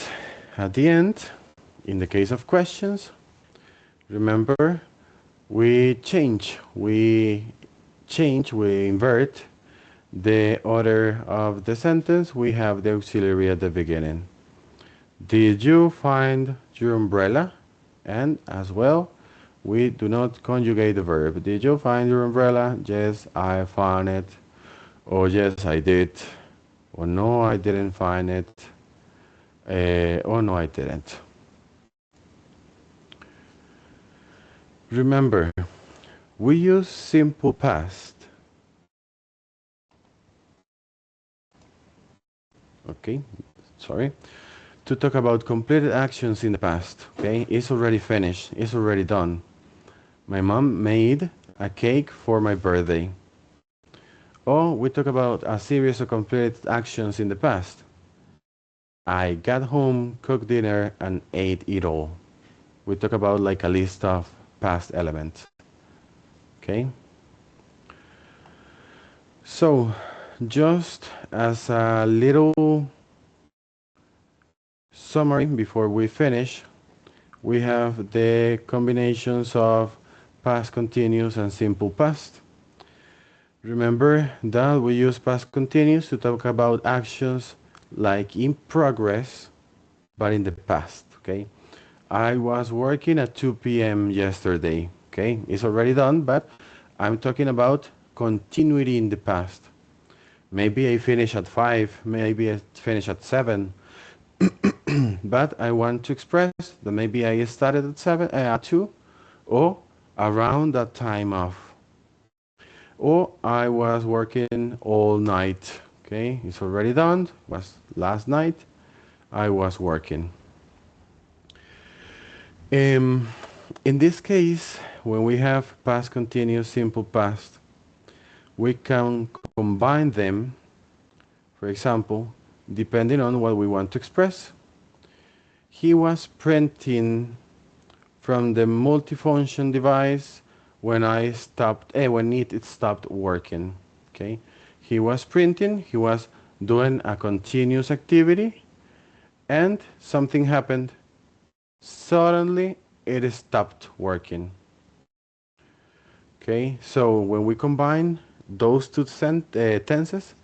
at the end, in the case of questions, remember we invert the order of the sentence. We have the auxiliary at the beginning. Did you find your umbrella? And as well, we do not conjugate the verb. Did you find your umbrella? Yes, I found it. Or yes, I did. Or no, I didn't find it. Or no, I didn't. Remember, we use simple past. Okay, sorry. To talk about completed actions in the past. Okay, it's already finished. It's already done. My mom made a cake for my birthday. Or we talk about a series of completed actions in the past. I got home, cooked dinner, and ate it all. We talk about like a list of past elements. Okay? So, just as a little summary before we finish, we have the combinations of past continuous and simple past. Remember that we use past continuous to talk about actions like in progress, but in the past, okay? I was working at 2 p.m. yesterday, okay? It's already done, but I'm talking about continuity in the past. Maybe I finish at 5, maybe I finish at 7, but I want to express that maybe I started at 2, or around that time of, or I was working all night. Okay, it's already done. Was last night. I was working. In this case, when we have past continuous, simple past, we can combine them, for example, depending on what we want to express. He was printing from the multifunction device when it stopped working. Okay, he was printing, he was doing a continuous activity, and something happened. Suddenly, it stopped working. Okay, so when we combine those two tenses,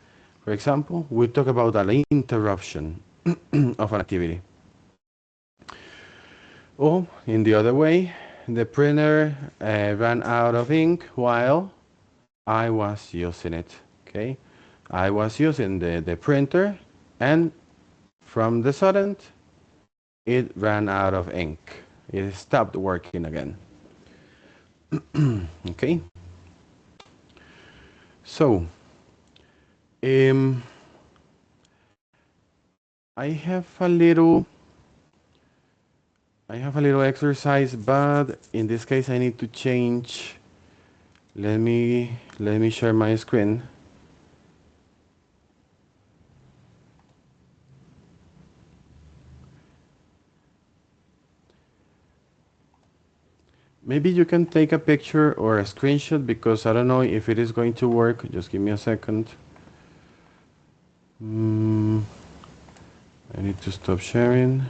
for example, we talk about an interruption of an activity. Or, in the other way, the printer ran out of ink while I was using it. Okay, I was using the printer, and from the sudden, it ran out of ink. It stopped working again. Okay, so um, I have a little I have a little exercise, but in this case I need to change. Let me share my screen. Maybe you can take a picture or a screenshot because I don't know if it is going to work. Just give me a second. Mm, I need to stop sharing.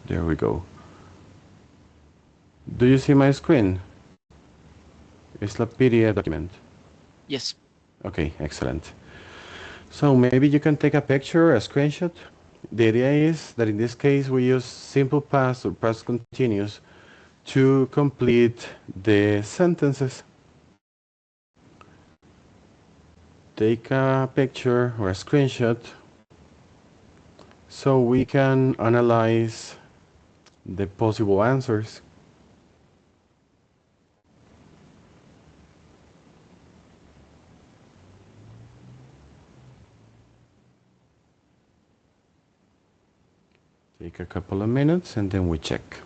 There we go. Do you see my screen? It's a PDF document. Yes. Okay, excellent. So maybe you can take a picture, a screenshot. The idea is that in this case we use simple past or past continuous to complete the sentences. Take a picture or a screenshot so we can analyze the possible answers. Take a couple of minutes and then we check.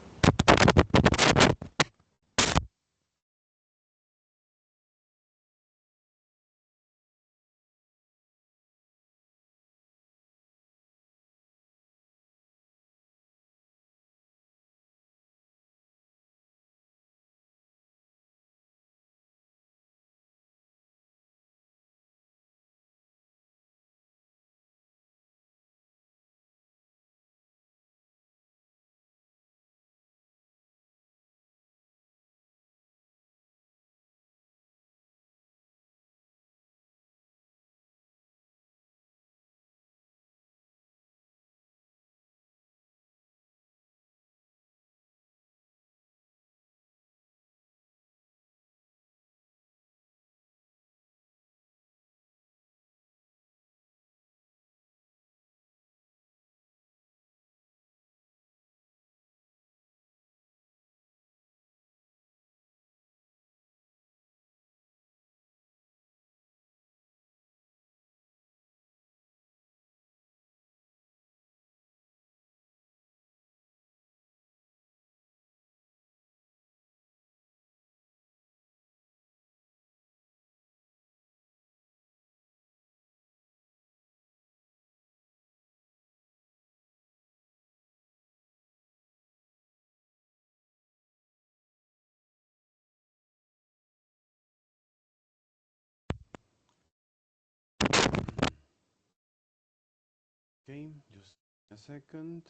Okay, just a second.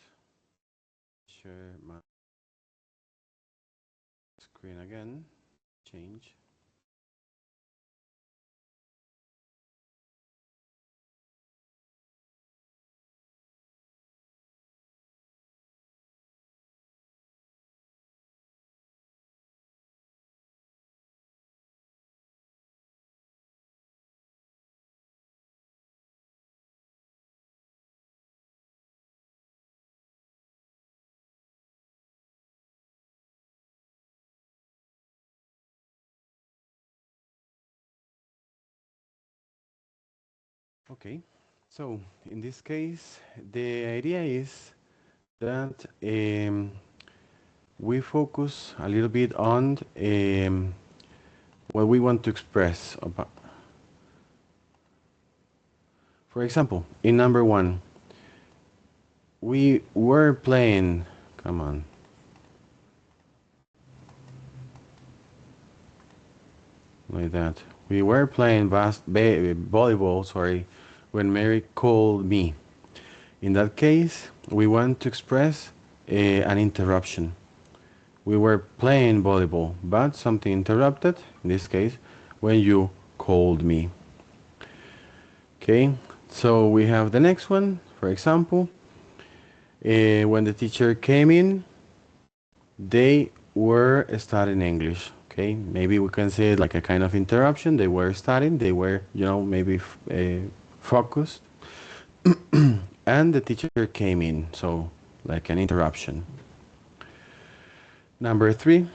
Share my screen again. Change. Okay, so in this case, the idea is that we focus a little bit on what we want to express about. For example, in number one, we were playing, come on, like that. We were playing volleyball, sorry, when Mary called me. In that case, we want to express an interruption. We were playing volleyball, but something interrupted, in this case, when you called me. Okay, so we have the next one, for example, when the teacher came in, they were studying English. Okay, maybe we can say it like a kind of interruption. They were studying, they were, maybe focused, and the teacher came in, so like an interruption. Number three,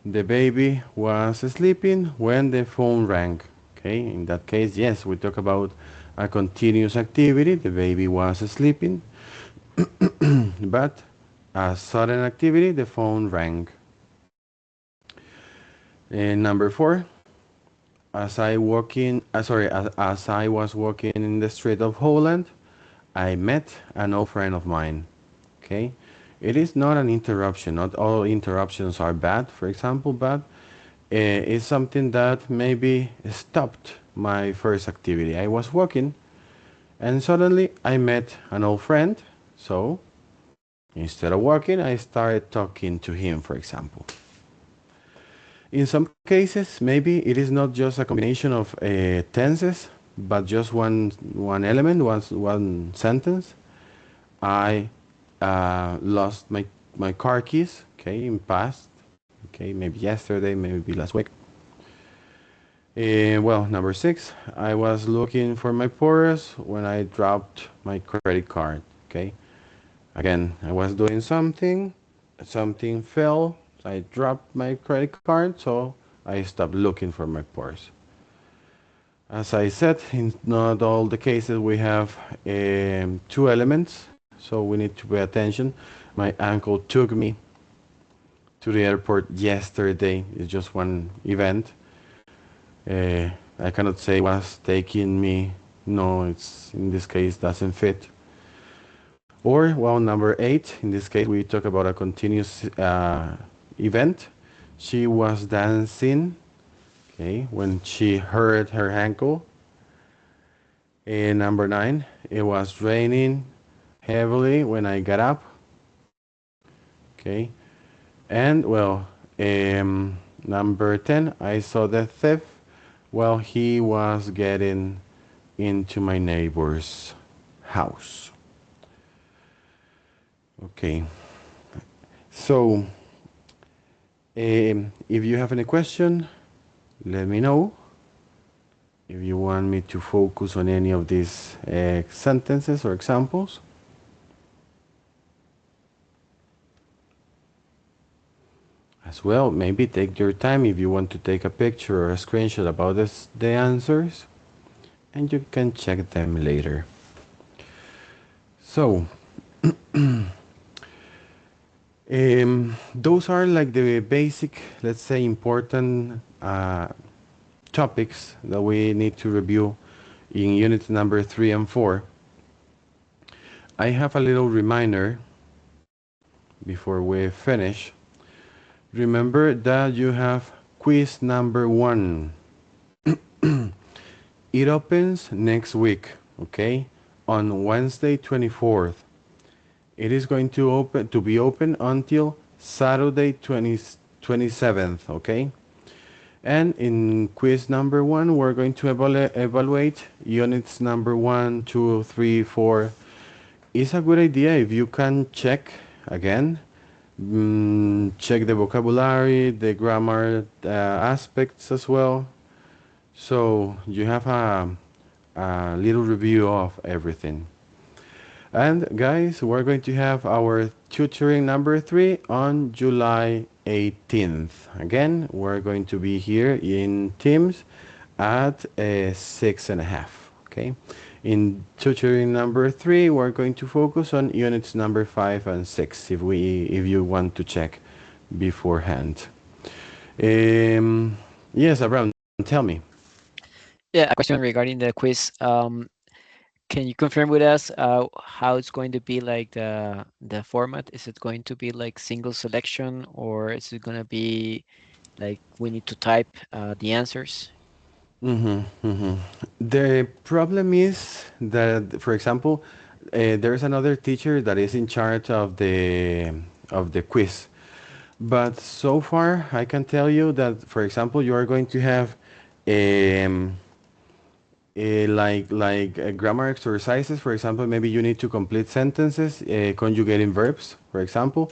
the baby was sleeping when the phone rang. Okay, in that case, yes, we talk about a continuous activity. The baby was sleeping, but a sudden activity, the phone rang. And number four, as I was walking in the street of Holland, I met an old friend of mine. Okay, it is not an interruption. Not all interruptions are bad, for example, but it's something that maybe stopped my first activity. I was walking and suddenly I met an old friend. So instead of walking, I started talking to him, for example. In some cases, maybe it is not just a combination of tenses, but just one element, one sentence. I lost my car keys, okay, in past, okay, maybe yesterday, maybe last week. Well, number six, I was looking for my purse when I dropped my credit card, okay. Again, I was doing something fell, I dropped my credit card, so I stopped looking for my purse. As I said, in not all the cases we have two elements, so we need to pay attention. My uncle took me to the airport yesterday. It's just one event. I cannot say was taking me. No, it's in this case doesn't fit. Or, well, number eight, in this case, we talk about a continuous event. She was dancing, okay, when she hurt her ankle. And number nine, it was raining heavily when I got up, okay. And, well, number 10, I saw the thief while he was getting into my neighbor's house. Okay, so if you have any question, let me know. If you want me to focus on any of these sentences or examples. As well, maybe take your time if you want to take a picture or a screenshot about the answers, and you can check them later. So, those are like the basic, let's say, important topics that we need to review in units number 3 and 4. I have a little reminder before we finish. Remember that you have quiz number 1. It opens next week, okay? On Wednesday 24th. It is going to be open until Saturday 27th, okay? And in quiz number 1, we're going to evaluate units number 1, 2, 3, 4. It's a good idea if you can check again, check the vocabulary, the grammar aspects as well. So you have a little review of everything. And guys, we're going to have our tutoring number 3 on July 18th. Again, we're going to be here in Teams at 6:30. Okay. In tutoring number 3, we're going to focus on units number 5 and 6 if you want to check beforehand. Yes, Abraham, tell me. Yeah, a question regarding the quiz. Can you confirm with us how it's going to be like the format? Is it going to be like single selection, or is it going to be like we need to type the answers? The problem is that, for example, there's another teacher that is in charge of the quiz. But so far, I can tell you that, for example, you are going to have um, grammar exercises. For example, maybe you need to complete sentences, conjugating verbs. For example,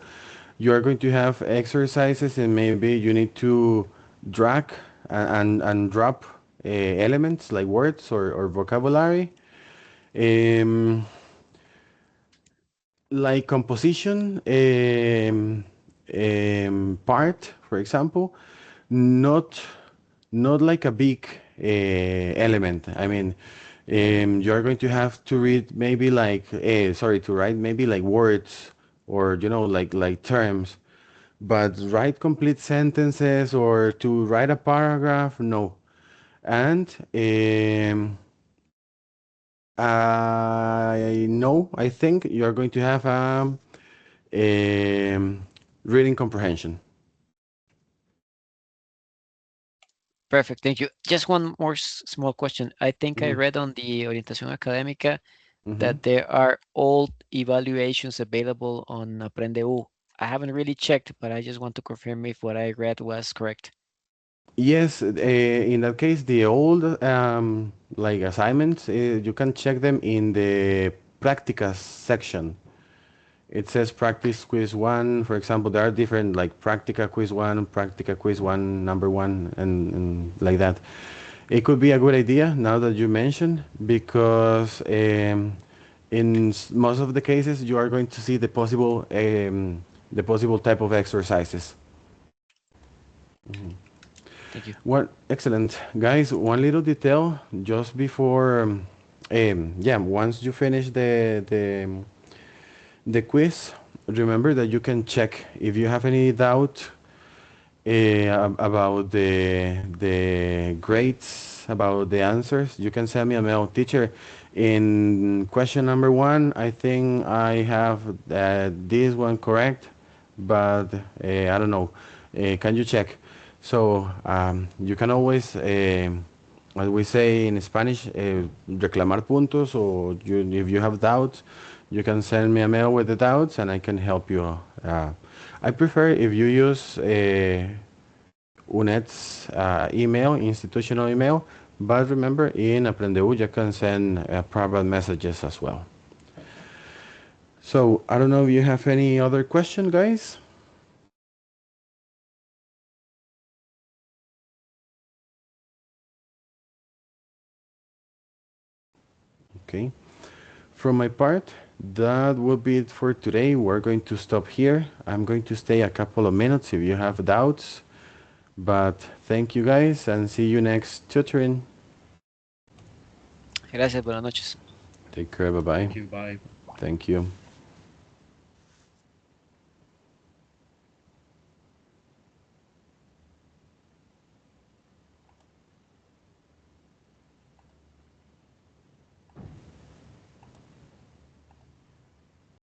you are going to have exercises, and maybe you need to drag and drop elements like words or vocabulary. Um, like composition part, for example, not not like a big element. I mean, you're going to have to read maybe like sorry, to write maybe like words or like terms, but write complete sentences or to write a paragraph, no. And I think you're going to have um, reading comprehension. Perfect, thank you. Just one more small question. I think I Mhm, read on the Orientación Académica mhm. that there are old evaluations available on Aprende. I haven't really checked, but I just want to confirm if what I read was correct. Yes, in that case, the old like assignments, you can check them in the practicas section. It says practice quiz one, for example. There are different like practica quiz one, number one, and like that. It could be a good idea now that you mentioned because in most of the cases you are going to see the possible type of exercises. Thank you. What excellent, guys! One little detail just before, yeah, once you finish the quiz, remember that you can check if you have any doubt about the grades, about the answers. You can send me a mail, teacher. In question number one, I think I have this one correct, but I don't know. Can you check? So you can always, as we say in Spanish, reclamar puntos, or if you have doubts, you can send me a mail with the doubts, and I can help you. I prefer if you use UNED's email, institutional email, but remember in Aprendeu you can send private messages as well. So I don't know if you have any other question, guys. Okay. From my part, that will be it for today. We're going to stop here. I'm going to stay a couple of minutes if you have doubts. But thank you guys and see you next tutoring. Gracias, buenas noches. Take care. Bye bye. Thank you. Bye. Thank you.